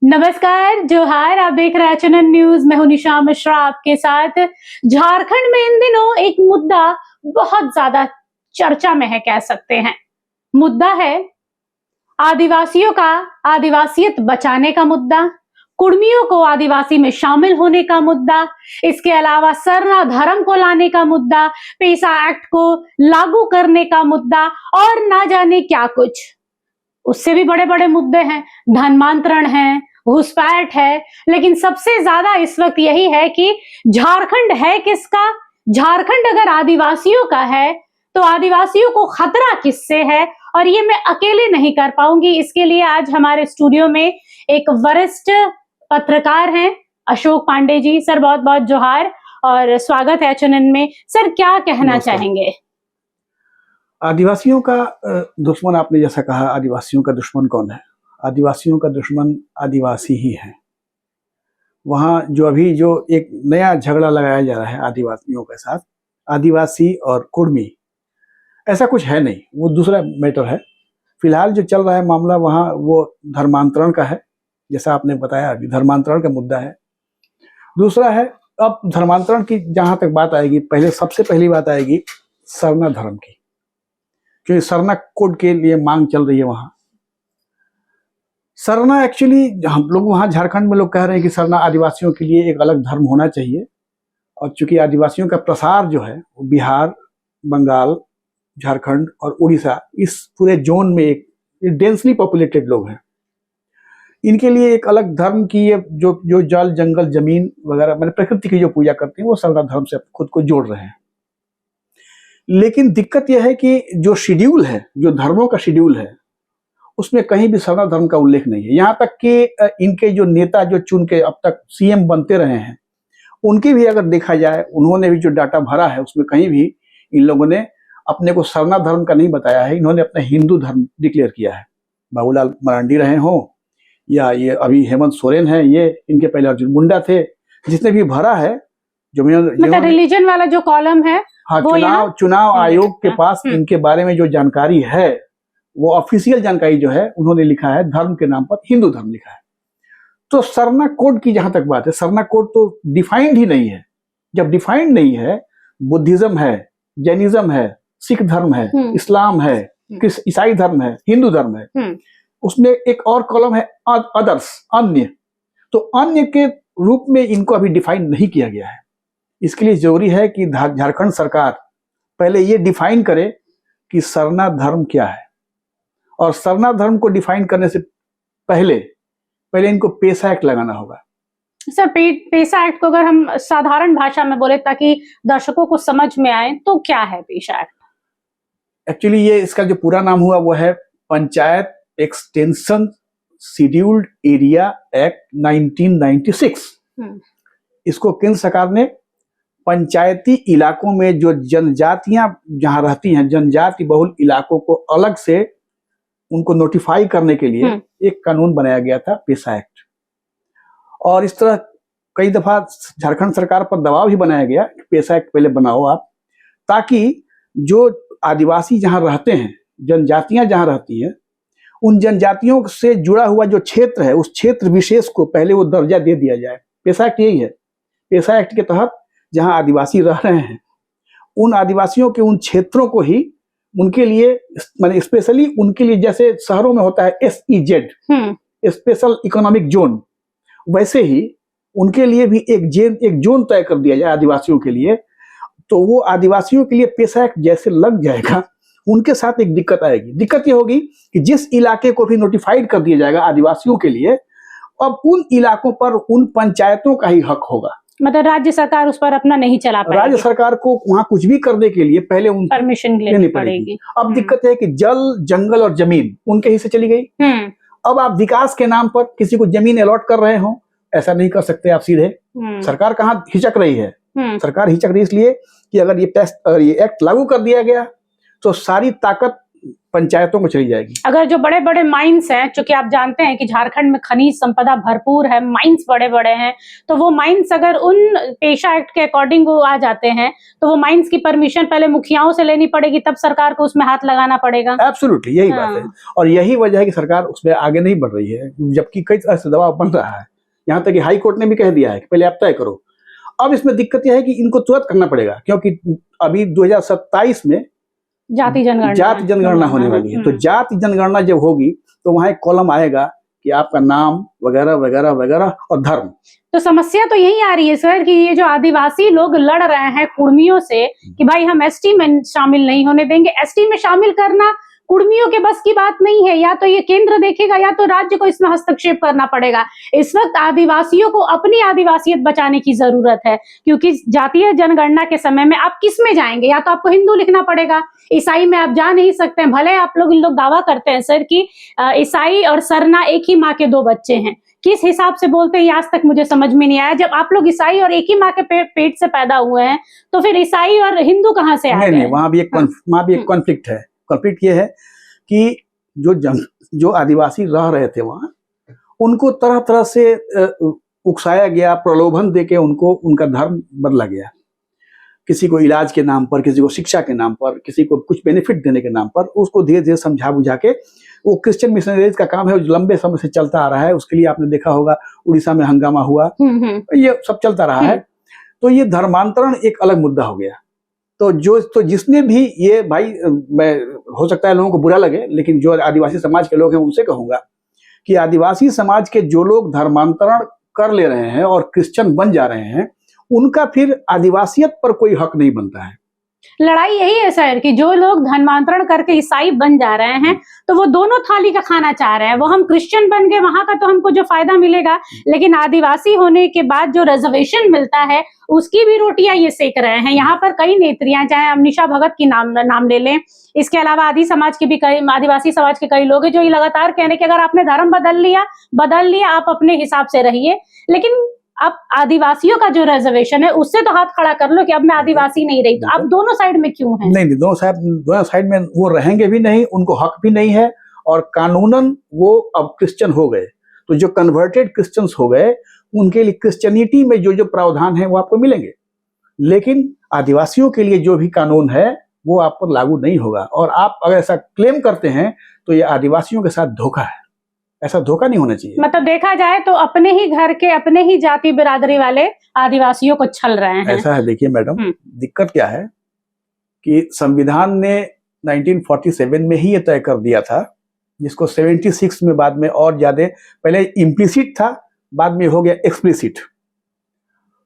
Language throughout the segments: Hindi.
नमस्कार, जोहार। आप देख रहे हैं एचएनएन न्यूज। मैं हूं निशा मिश्रा आपके साथ। झारखंड में इन दिनों एक मुद्दा बहुत ज्यादा चर्चा में है, कह सकते हैं। मुद्दा है आदिवासियों का आदिवासियत बचाने का मुद्दा, कुर्मियों को आदिवासी में शामिल होने का मुद्दा, इसके अलावा सरना धर्म को लाने का मुद्दा, पेसा एक्ट को लागू करने का मुद्दा और ना जाने क्या कुछ। उससे भी बड़े बड़े मुद्दे हैं, धर्मांतरण है, घुसपैठ है, लेकिन सबसे ज्यादा इस वक्त यही है कि झारखंड है किसका। झारखंड अगर आदिवासियों का है तो आदिवासियों को खतरा किससे है, और ये मैं अकेले नहीं कर पाऊंगी। इसके लिए आज हमारे स्टूडियो में एक वरिष्ठ पत्रकार हैं, अशोक पांडे जी। सर बहुत बहुत जोहार और स्वागत है एचएनएन में। सर क्या कहना चाहेंगे? आदिवासियों का दुश्मन, आपने जैसा कहा, आदिवासियों का दुश्मन कौन है? आदिवासियों का दुश्मन आदिवासी ही है। वहाँ जो एक नया झगड़ा लगाया जा रहा है आदिवासियों के साथ, आदिवासी और कुर्मी, ऐसा कुछ है नहीं, वो दूसरा मैटर है। फिलहाल जो चल रहा है मामला वहाँ वो धर्मांतरण का है, जैसा आपने बताया अभी धर्मांतरण का मुद्दा है। दूसरा है, अब धर्मांतरण की जहाँ तक बात आएगी, सबसे पहली बात आएगी सरना धर्म की, क्योंकि सरना कोड के लिए मांग चल रही है वहाँ। सरना एक्चुअली हम लोग वहाँ झारखंड में लोग कह रहे हैं कि सरना आदिवासियों के लिए एक अलग धर्म होना चाहिए, और चूंकि आदिवासियों का प्रसार जो है वो बिहार, बंगाल, झारखंड और उड़ीसा, इस पूरे जोन में एक डेंसली पॉपुलेटेड लोग हैं। इनके लिए एक अलग धर्म की ये जो जल जंगल जमीन वगैरह, मैंने प्रकृति की जो पूजा करते हैं, वो सरना धर्म से खुद को जोड़ रहे हैं। लेकिन दिक्कत यह है कि जो शेड्यूल है, जो धर्मों का शेड्यूल है, उसमें कहीं भी सरना धर्म का उल्लेख नहीं है। यहाँ तक कि इनके जो नेता जो चुन के अब तक सीएम बनते रहे हैं, उनकी भी अगर देखा जाए, उन्होंने भी जो डाटा भरा है उसमें कहीं भी इन लोगों ने अपने को सरना धर्म का नहीं बताया है। इन्होंने अपना हिंदू धर्म डिक्लेयर किया है। बाबूलाल मरांडी रहे हों या ये अभी हेमंत सोरेन है, ये इनके पहले अर्जुन मुंडा थे, जिसने भी भरा है जो मतलब रिलीजन वाला जो कॉलम है। हाँ, चुनाव आयोग के पास इनके बारे में जो जानकारी है, वो ऑफिशियल जानकारी जो है, उन्होंने लिखा है धर्म के नाम पर हिंदू धर्म लिखा है। तो सरना कोड की जहां तक बात है, सरना कोड तो डिफाइंड ही नहीं है। जब डिफाइंड नहीं है, बुद्धिज्म है, जैनिज्म है, सिख धर्म है, इस्लाम है, ईसाई धर्म है, हिंदू धर्म है, उसमें एक और कॉलम है अदर्स, अन्य। तो अन्य के रूप में इनको अभी डिफाइन नहीं किया गया है। इसके लिए जरूरी है कि झारखंड सरकार पहले ये डिफाइन करे कि सरना धर्म क्या है, और सरना धर्म को डिफाइन करने से पहले इनको पेसा एक्ट लगाना होगा। सर पेसा एक्ट को अगर हम साधारण भाषा में बोले ताकि दर्शकों को समझ में आए, तो क्या है पेसा एक्ट? एक्चुअली ये इसका जो पूरा नाम हुआ वो है panchayat extension scheduled area act 1996। इसको केंद्र सरकार ने पंचायती इलाकों में जो जनजातियां जहां रहती हैं, जनजाति बहुल इलाकों को अलग से उनको नोटिफाई करने के लिए एक कानून बनाया गया था, पेसा एक्ट। और इस तरह कई दफा झारखंड सरकार पर दबाव भी बनाया गया कि पेसा एक्ट पहले बनाओ आप, ताकि जो आदिवासी जहां रहते हैं, जनजातियां जहां रहती हैं, उन जनजातियों से जुड़ा हुआ जो क्षेत्र है, उस क्षेत्र विशेष को पहले वो दर्जा दे दिया जाए। पेसा एक्ट यही है। पेसा एक्ट के तहत जहां आदिवासी रह रहे हैं, उन आदिवासियों के उन क्षेत्रों को ही उनके लिए, माने स्पेशली उनके लिए, जैसे शहरों में होता है SEZ, स्पेशल इकोनॉमिक जोन, वैसे ही उनके लिए भी एक जोन तय कर दिया जाए आदिवासियों के लिए। तो वो आदिवासियों के लिए पेसा एक्ट जैसे लग जाएगा, उनके साथ एक दिक्कत आएगी। दिक्कत ये होगी कि जिस इलाके को भी नोटिफाइड कर दिया जाएगा आदिवासियों के लिए, अब उन इलाकों पर उन पंचायतों का ही हक होगा। मतलब राज्य सरकार उस पर अपना नहीं चला पाएगी। राज्य सरकार को वहां कुछ भी करने के लिए पहले उन परमिशन लेनी पड़ेगी। अब दिक्कत है कि जल जंगल और जमीन उनके हिस्से चली गई। अब आप विकास के नाम पर किसी को जमीन अलॉट कर रहे हो, ऐसा नहीं कर सकते आप सीधे। सरकार कहाँ हिचक रही है? सरकार हिचक रही इसलिए कि अगर ये एक्ट लागू कर दिया गया तो सारी ताकत पंचायतों में चली जाएगी। अगर जो बड़े बड़े माइंस हैं, चूंकि आप जानते हैं कि झारखंड में खनिज संपदा भरपूर है, माइंस बड़े बड़े हैं, तो वो माइंस अगर उन पेशा एक्ट के अकॉर्डिंग वो आ जाते हैं तो वो माइंस की परमिशन पहले मुखियाओं से लेनी पड़ेगी, तब सरकार को उसमें हाथ लगाना पड़ेगा। एब्सोल्युटली यही बात है, और यही वजह है कि सरकार उसमें आगे नहीं बढ़ रही है, जबकि कई तरह से दबाव बन रहा है। यहाँ तक कि हाई कोर्ट ने भी कह दिया है कि पहले आप तय करो। अब इसमें दिक्कत यह है कि इनको तुरंत करना पड़ेगा, क्योंकि अभी 2027 में जाति जनगणना होने वाली है। तो जाति जनगणना जब होगी तो वहां एक कॉलम आएगा कि आपका नाम वगैरह वगैरह वगैरह और धर्म। तो समस्या तो यही आ रही है सर कि ये जो आदिवासी लोग लड़ रहे हैं कुर्मियों से कि भाई हम एसटी में शामिल नहीं होने देंगे, एसटी में शामिल करना कुर्मियों के बस की बात नहीं है, या तो ये केंद्र देखेगा या तो राज्य को इसमें हस्तक्षेप करना पड़ेगा। इस वक्त आदिवासियों को अपनी आदिवासियत बचाने की जरूरत है, क्योंकि जातीय जनगणना के समय में आप किस में जाएंगे? या तो आपको हिंदू लिखना पड़ेगा, ईसाई में आप जा नहीं सकते हैं। भले आप लोग इन लोग दावा करते हैं सर कि ईसाई और सरना एक ही माँ के दो बच्चे हैं, किस हिसाब से बोलते हैं आज तक मुझे समझ में नहीं आया। जब आप लोग ईसाई और एक ही माँ के पेट से पैदा हुए हैं तो फिर ईसाई और हिंदू कहाँ से आ गए? नहीं, वहां भी एक कॉन्फ्लिक्ट है। कॉन्फ्लिक्ट ये है कि जो आदिवासी रह रहे थे वहां, उनको तरह तरह से उकसाया गया, प्रलोभन देके उनको उनका धर्म बदला गया। किसी को इलाज के नाम पर, किसी को शिक्षा के नाम पर, किसी को कुछ बेनिफिट देने के नाम पर, उसको धीरे धीरे समझा बुझा के, वो क्रिश्चियन मिशनरीज का काम है जो लंबे समय से चलता आ रहा है। उसके लिए आपने देखा होगा उड़ीसा में हंगामा हुआ, ये सब चलता रहा है। तो ये धर्मांतरण एक अलग मुद्दा हो गया। तो जिसने भी ये, भाई मैं, हो सकता है लोगों को बुरा लगे, लेकिन जो आदिवासी समाज के लोग हैं उनसे कहूंगा कि आदिवासी समाज के जो लोग धर्मांतरण कर ले रहे हैं और क्रिश्चियन बन जा रहे हैं, उनका फिर आदिवासियत पर कोई हक नहीं बनता है। लड़ाई यही है सर कि जो लोग धर्मांतरण करके ईसाई बन जा रहे हैं तो वो दोनों थाली का खाना चाह रहे हैं। वो हम क्रिश्चियन बन गए, वहां का तो हमको जो फायदा मिलेगा, लेकिन आदिवासी होने के बाद जो रिजर्वेशन मिलता है उसकी भी रोटियां ये सेक रहे हैं। यहाँ पर कई नेत्रियां, चाहे अमनीशा भगत की नाम ले लें, इसके अलावा आदिवासी समाज के कई लोग हैं जो ये लगातार कह रहे हैं कि अगर आपने धर्म बदल लिया आप अपने हिसाब से रहिए, लेकिन अब आदिवासियों का जो रिजर्वेशन है उससे तो हाथ खड़ा कर लो कि अब मैं आदिवासी नहीं रही। तो आप दोनों साइड में क्यों हैं? नहीं, दोनों साइड में वो रहेंगे भी नहीं, उनको हक भी नहीं है, और कानूनन वो अब क्रिश्चियन हो गए। तो जो कन्वर्टेड क्रिश्चियंस हो गए उनके लिए क्रिश्चियनिटी में जो प्रावधान है वो आपको मिलेंगे, लेकिन आदिवासियों के लिए जो भी कानून है वो आप पर लागू नहीं होगा। और आप अगर ऐसा क्लेम करते हैं तो ये आदिवासियों के साथ धोखा है। ऐसा धोखा नहीं होना चाहिए। मतलब देखा जाए तो अपने ही घर के, अपने ही जाति बिरादरी वाले आदिवासियों को छल रहे हैं। ऐसा है, देखिए मैडम, दिक्कत क्या है कि संविधान ने 1947 में ही ये तय कर दिया था, जिसको 76 में बाद में और ज्यादा, पहले इम्प्लिसिट था, बाद में हो गया एक्सप्लिसिट।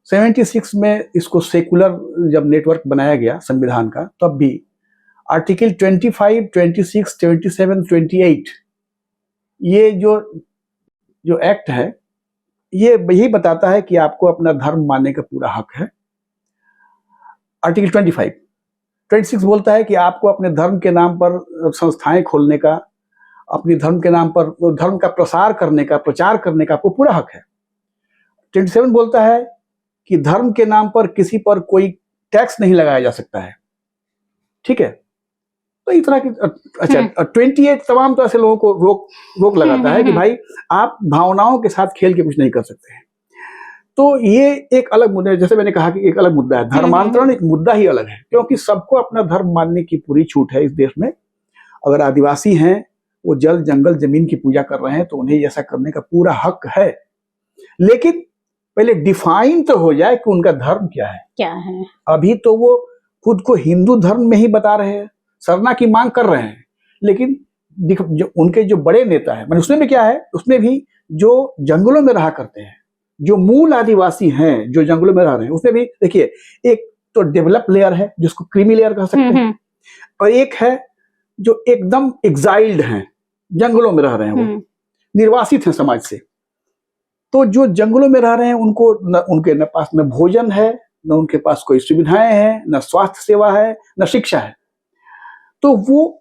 76 में इसको सेकुलर जब नेटवर्क बनाया गया संविधान का, तब भी आर्टिकल 25, 26, 27, 28 ये जो एक्ट है ये यही बताता है कि आपको अपना धर्म मानने का पूरा हक है। आर्टिकल 26 बोलता है कि आपको अपने धर्म के नाम पर संस्थाएं खोलने का, अपने धर्म के नाम पर धर्म का प्रसार करने का, प्रचार करने का आपको पूरा हक है। 27 बोलता है कि धर्म के नाम पर किसी पर कोई टैक्स नहीं लगाया जा सकता है। ठीक है, तो इस तरह की, अच्छा, 28 तमाम तरह से लोगों को रोक लगाता है कि भाई आप भावनाओं के साथ खेल के कुछ नहीं कर सकते हैं। तो ये एक अलग मुद्दा है, जैसे मैंने कहा कि एक अलग मुद्दा है। धर्मांतरण एक मुद्दा ही अलग है, क्योंकि सबको अपना धर्म मानने की पूरी छूट है इस देश में। अगर आदिवासी हैं, वो जल जंगल जमीन की पूजा कर रहे हैं, तो उन्हें ऐसा करने का पूरा हक है, लेकिन पहले डिफाइन तो हो जाए कि उनका धर्म क्या है। अभी तो वो खुद को हिंदू धर्म में ही बता रहे हैं, सरना की मांग कर रहे हैं, लेकिन जो उनके जो बड़े नेता है, उसमें भी क्या है, उसमें भी जो जंगलों में रहा करते हैं, जो मूल आदिवासी हैं जो जंगलों में रह रहे हैं, उसमें भी देखिए एक तो डेवलप लेयर है जिसको क्रीमी लेयर कह सकते हैं, और एक है जो एकदम एग्जाइल्ड हैं, जंगलों में रह रहे हैं, वो निर्वासित हैं समाज से। तो जो जंगलों में रह रहे हैं उनको उनके न पास न भोजन है, न उनके पास कोई सुविधाएं हैं, न स्वास्थ्य सेवा है, न शिक्षा है। तो वो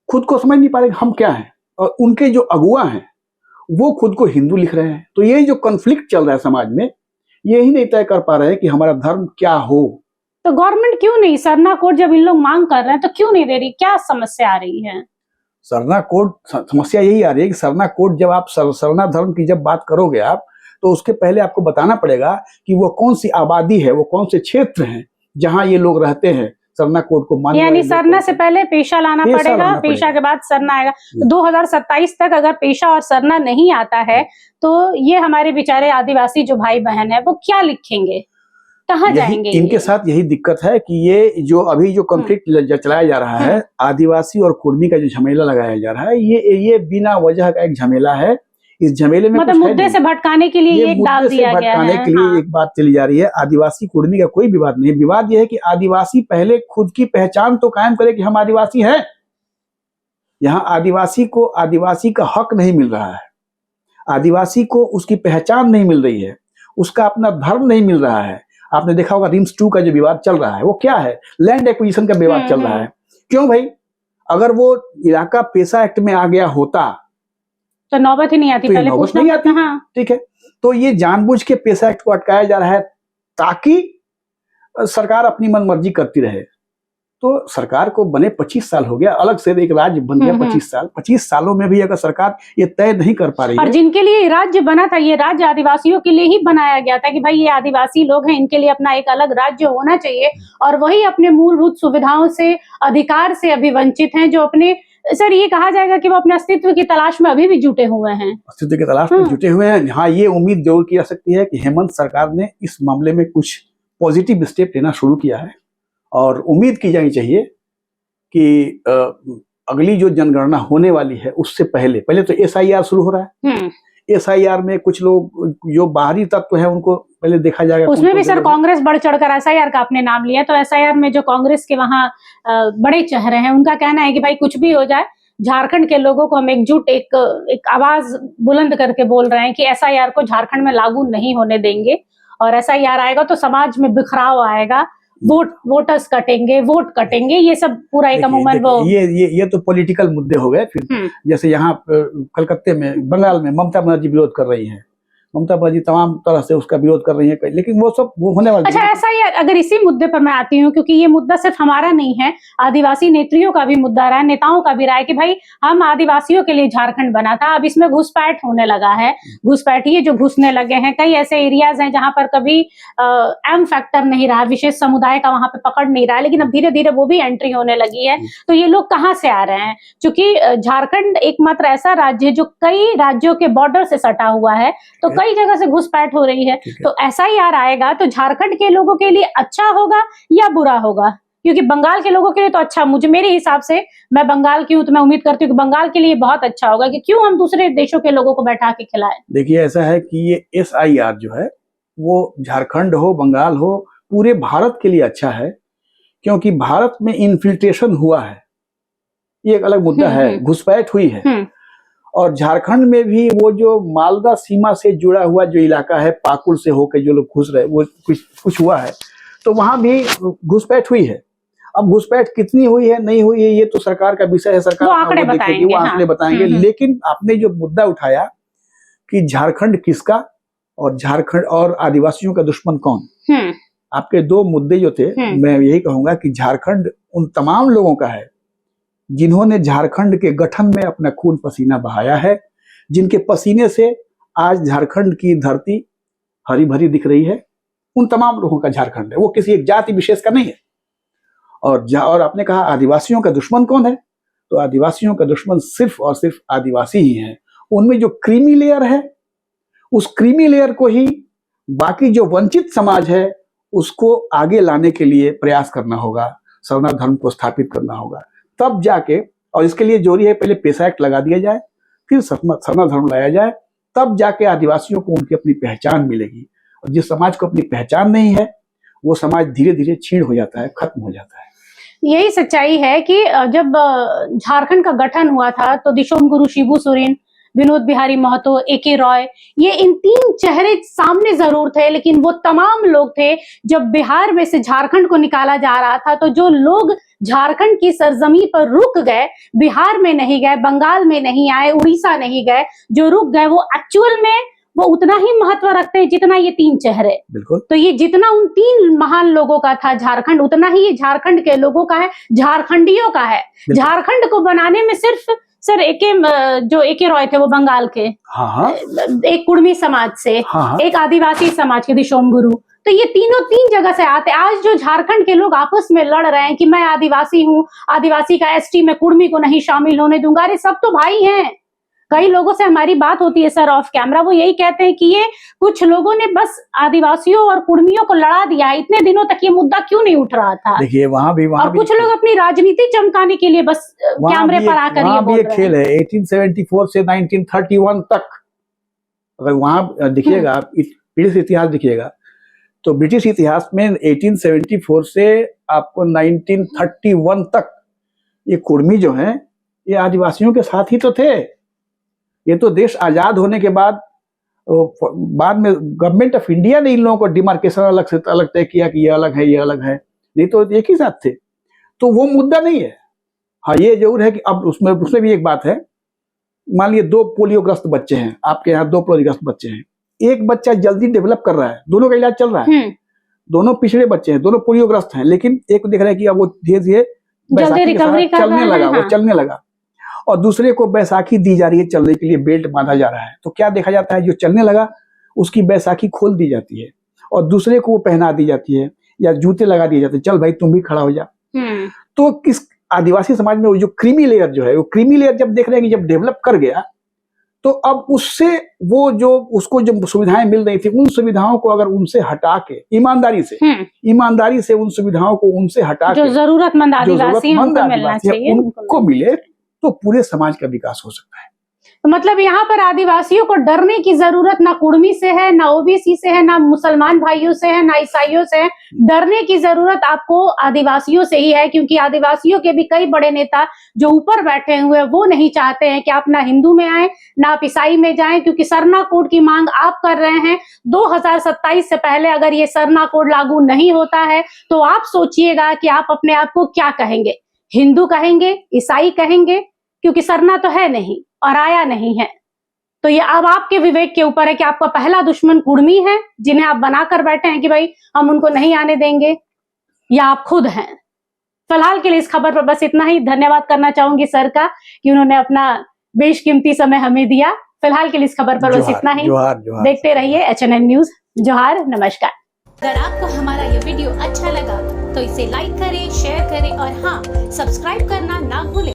खुद को समझ नहीं पा रहे हम क्या हैं, और उनके जो अगुआ हैं वो खुद को हिंदू लिख रहे हैं। तो ये जो कॉन्फ्लिक्ट चल रहा है समाज में, यही नहीं तय कर पा रहे हैं कि हमारा धर्म क्या हो। तो गवर्नमेंट क्यों नहीं, सरना कोड जब इन लोग मांग कर रहे हैं तो क्यों नहीं दे रही, क्या समस्या आ रही है? सरना कोड, समस्या यही आ रही है कि सरना कोड जब आप सरना धर्म की जब बात करोगे आप, तो उसके पहले आपको बताना पड़ेगा कि वो कौन सी आबादी है, वो कौन से क्षेत्र हैं जहां ये लोग रहते हैं सरना कोड को मानने वाले। यानी सरना से पहले पेशा लाना पड़ेगा, पेशा के बाद सरना आएगा। तो 2027 तक अगर पेशा और सरना नहीं आता है तो ये हमारे बेचारे आदिवासी जो भाई बहन है वो क्या लिखेंगे, कहाँ जाएंगे? इनके साथ यही दिक्कत है कि ये जो अभी जो कॉन्फ्लिक्ट चलाया जा रहा है, आदिवासी और कुर्मी का जो झमेला लगाया जा रहा है, ये बिना वजह का एक झमेला है। इस झमेले में मतलब मुद्दे से भटकाने के लिए एक डाल दिया गया है। भटकाने के लिए एक बात चली जा रही है। आदिवासी कुर्मी का कोई विवाद नहीं है। विवाद यह है कि आदिवासी पहले खुद की पहचान तो कायम करे कि हम आदिवासी हैं। यहाँ आदिवासी को आदिवासी का हक नहीं मिल रहा है, आदिवासी को उसकी पहचान नहीं मिल रही है, उसका अपना धर्म नहीं मिल रहा है। आपने देखा होगा रिम्स 2 का जो विवाद चल रहा है वो क्या है? लैंड एक्विजिशन का विवाद चल रहा है। क्यों भाई? अगर वो इलाका पेशा एक्ट में आ गया होता तो नौबत ही नहीं आती, तो पहले पूछना नहीं आती। हाँ। ठीक है, तो ये जानबूझ के पेशा एक्ट को अटकाया जा रहा है ताकि सरकार अपनी मनमर्जी करती रहे। तो सरकार को बने 25 साल हो गया, अलग से एक राज्य बन गया 25 साल। 25 सालों में भी अगर सरकार ये तय नहीं कर पा रही और है, जिनके लिए राज्य बना था, ये राज्य आदिवासियों के लिए ही बनाया गया था कि भाई ये आदिवासी लोग हैं, इनके लिए अपना एक अलग राज्य होना चाहिए, और वही अपने मूलभूत सुविधाओं से, अधिकार से अभी वंचित हैं, जो अपने, सर ये कहा जाएगा कि वो अपने अस्तित्व की तलाश में अभी भी जुटे हुए हैं, अस्तित्व की तलाश में जुटे हुए हैं। हाँ, ये उम्मीद जरूर की जा सकती है कि हेमंत सरकार ने इस मामले में कुछ पॉजिटिव स्टेप लेना शुरू किया है, और उम्मीद की जानी चाहिए कि अगली जो जनगणना होने वाली है उससे पहले तो SIR शुरू हो रहा है। SIR में कुछ लोग जो बाहरी तत्व है उनको पहले देखा जाएगा। उसमें भी सर कांग्रेस बढ़ चढ़कर, SIR का आपने नाम लिया, तो SIR में जो कांग्रेस के वहाँ बड़े चेहरे हैं उनका कहना है कि भाई कुछ भी हो जाए, झारखंड के लोगों को हम एकजुट एक आवाज बुलंद करके बोल रहे हैं कि SIR को झारखंड में लागू नहीं होने देंगे, और SIR आएगा तो समाज में बिखराव आएगा, वोटर्स कटेंगे, वोट कटेंगे, ये सब पूरा एक अमूमन वो ये तो पॉलिटिकल मुद्दे हो गए। फिर जैसे यहाँ कलकत्ते में, बंगाल में ममता बनर्जी विरोध कर रही हैं, ममता बनर्जी तमाम तरह से उसका विरोध कर रही है, लेकिन वो सब वो होने वाला। अच्छा, ऐसा ही अगर इसी मुद्दे पर मैं आती हूँ, क्योंकि ये मुद्दा सिर्फ हमारा नहीं है, आदिवासी नेत्रियों का भी मुद्दा रहा है, नेताओं का भी रहा है कि भाई हम आदिवासियों के लिए झारखंड बना था, अब इसमें घुसपैठ होने लगा है, घुसपैठिए जो घुसने लगे हैं। कई ऐसे एरियाज हैं जहां पर कभी एम फैक्टर नहीं रहा, विशेष समुदाय का वहां पे पकड़ नहीं रहा, लेकिन अब धीरे धीरे वो भी एंट्री होने लगी है। तो ये लोग कहाँ से आ रहे हैं? क्योंकि झारखंड एकमात्र ऐसा राज्य है जो कई राज्यों के बॉर्डर से सटा हुआ है, तो कई जगह से घुसपैठ हो रही है। तो SIR आएगा तो झारखंड के लोगों के लिए अच्छा होगा या बुरा होगा? क्योंकि बंगाल के लोगों के लिए तो अच्छा, मेरे हिसाब से, मैं बंगाल की हूँ तो मैं उम्मीद करती हूँ कि बंगाल के लिए बहुत अच्छा होगा, कि क्यों हम दूसरे देशों के लोगों को बैठा के खिलाएं। देखिए, ऐसा है कि ये SIR जो है वो झारखंड हो, बंगाल हो, पूरे भारत के लिए अच्छा है, क्योंकि भारत में इन्फिल्ट्रेशन हुआ है, ये एक अलग मुद्दा है, घुसपैठ हुई है। और झारखंड में भी वो जो मालदा सीमा से जुड़ा हुआ जो इलाका है, पाकुड़ से होकर जो लोग घुस रहे, वो कुछ हुआ है, तो वहां भी घुसपैठ हुई है। अब घुसपैठ कितनी हुई है, नहीं हुई है, ये तो सरकार का विषय है, सरकार वो आंकड़े बताएंगे। लेकिन आपने जो मुद्दा उठाया कि झारखंड किसका और झारखंड और आदिवासियों का दुश्मन कौन, आपके दो मुद्दे जो थे, मैं यही कहूंगा कि झारखंड उन तमाम लोगों का है जिन्होंने झारखंड के गठन में अपना खून पसीना बहाया है, जिनके पसीने से आज झारखंड की धरती हरी भरी दिख रही है। उन तमाम लोगों का झारखंड है, वो किसी एक जाति विशेष का नहीं है। और आपने कहा आदिवासियों का दुश्मन कौन है, तो आदिवासियों का दुश्मन सिर्फ और सिर्फ आदिवासी ही है। उनमें जो क्रीमी लेयर है, उस क्रीमी लेयर को ही बाकी जो वंचित समाज है उसको आगे लाने के लिए प्रयास करना होगा, सरना धर्म को स्थापित करना होगा, तब जाके, और इसके लिए जरूरी है पहले पेशा एक्ट लगा दिया जाए, फिर सरना धर्म लाया जाए, तब जाके आदिवासियों को उनकी अपनी पहचान मिलेगी। और जिस समाज को अपनी पहचान नहीं है वो समाज धीरे धीरे क्षीण हो जाता है, खत्म हो जाता है। यही सच्चाई है कि जब झारखंड का गठन हुआ था तो दिशोम गुरु शिबू सोरेन, विनोद बिहारी महतो, AK रॉय, ये इन तीन चेहरे सामने जरूर थे, लेकिन वो तमाम लोग थे जब बिहार में से झारखंड को निकाला जा रहा था, तो जो लोग झारखंड की सरजमी पर रुक गए, बिहार में नहीं गए, बंगाल में नहीं आए, उड़ीसा नहीं गए, जो रुक गए वो एक्चुअल में वो उतना ही महत्व रखते हैं जितना ये 3 चेहरे। बिल्कुल। तो ये जितना उन 3 महान लोगों का था झारखंड, उतना ही ये झारखंड के लोगों का है, झारखंडियों का है। झारखंड को बनाने में सिर्फ सर एके रॉय थे वो बंगाल के, हाँ, एक कुर्मी समाज से, हाँ, एक आदिवासी समाज के दिशोम गुरु, तो ये तीनों 3 जगह से आते। आज जो झारखंड के लोग आपस में लड़ रहे हैं कि मैं आदिवासी हूँ, आदिवासी का एसटी में कुर्मी को नहीं शामिल होने दूंगा, अरे सब तो भाई हैं। कई लोगों से हमारी बात होती है सर ऑफ कैमरा, वो यही कहते हैं कि ये कुछ लोगों ने बस आदिवासियों और कुर्मियों को लड़ा दिया, इतने दिनों तक ये मुद्दा क्यों नहीं उठ रहा था। देखिए वहां भी और कुछ लोग अपनी राजनीति चमकाने के लिए बस कैमरे पर आकर ये बोल रहे हैं। खेल है 1874 से 1931 तक। अगर वहां देखिएगा ब्रिटिश इतिहास देखिएगा तो ब्रिटिश इतिहास में 1874 से आपको 1931 तक ये कुर्मी जो है ये आदिवासियों के साथ ही तो थे। ये तो देश आजाद होने के बाद में गवर्नमेंट ऑफ इंडिया ने इन लोगों को डिमार्केशन अलग तय किया कि ये अलग है, ये अलग है, नहीं तो एक ही साथ थे। तो वो मुद्दा नहीं है। हाँ ये जरूर है कि अब उसमें भी एक बात है, मान लीजिए 2 पोलियोग्रस्त बच्चे हैं, आपके यहाँ 2 पोलियोग्रस्त बच्चे हैं, एक बच्चा जल्दी डेवलप कर रहा है, दोनों का इलाज चल रहा है, दोनों पिछड़े बच्चे हैं, दोनों पोलियोग्रस्त हैं, लेकिन एक देख रहा है कि अब वो धीरे धीरे चलने लगा और दूसरे को बैसाखी दी जा रही है, चलने के लिए बेल्ट बांधा जा रहा है। तो क्या देखा जाता है, जो चलने लगा उसकी बैसाखी खोल दी जाती है और दूसरे को वो पहना दी जाती है या जूते लगा दिए जाते हैं, चल भाई तुम भी खड़ा हो जा। तो किस आदिवासी समाज में वो जो क्रीमी लेयर जो है, वो क्रीमी लेयर जब देख रहे हैं कि जब डेवलप कर गया तो अब उससे वो जो उसको जो सुविधाएं मिल रही थी, उन सुविधाओं को अगर उनसे हटा के ईमानदारी से उन सुविधाओं को उनसे हटा के जो जरूरतमंद आदिवासी उनको मिले तो पूरे समाज का विकास हो सकता है। तो मतलब यहाँ पर आदिवासियों को डरने की जरूरत ना कुर्मी से है, ना ओबीसी से है, ना मुसलमान भाइयों से है, ना ईसाइयों से है। डरने की जरूरत आपको आदिवासियों से ही है, क्योंकि आदिवासियों के भी कई बड़े नेता जो ऊपर बैठे हुए हैं वो नहीं चाहते हैं कि आप ना हिंदू में आए ना आप ईसाई में जाएं, क्योंकि सरना कोड की मांग आप कर रहे हैं। 2027 से पहले अगर ये सरना कोड लागू नहीं होता है तो आप सोचिएगा कि आप अपने आप को क्या कहेंगे, हिंदू कहेंगे, ईसाई कहेंगे, क्योंकि सरना तो है नहीं और आया नहीं है। तो ये अब आपके विवेक के ऊपर है कि आपका पहला दुश्मन कुर्मी है जिन्हें आप बनाकर बैठे हैं कि भाई हम उनको नहीं आने देंगे, या आप खुद हैं। फिलहाल के लिए इस खबर पर बस इतना ही। धन्यवाद करना चाहूंगी सर का कि उन्होंने अपना बेशकीमती समय हमें दिया। फिलहाल के लिए इस खबर पर बस इतना ही। जोहार। देखते रहिए HNN न्यूज। जोहार, नमस्कार। अगर आपको हमारा ये वीडियो अच्छा लगा तो इसे लाइक करें, शेयर करें और हाँ, सब्सक्राइब करना ना भूलें।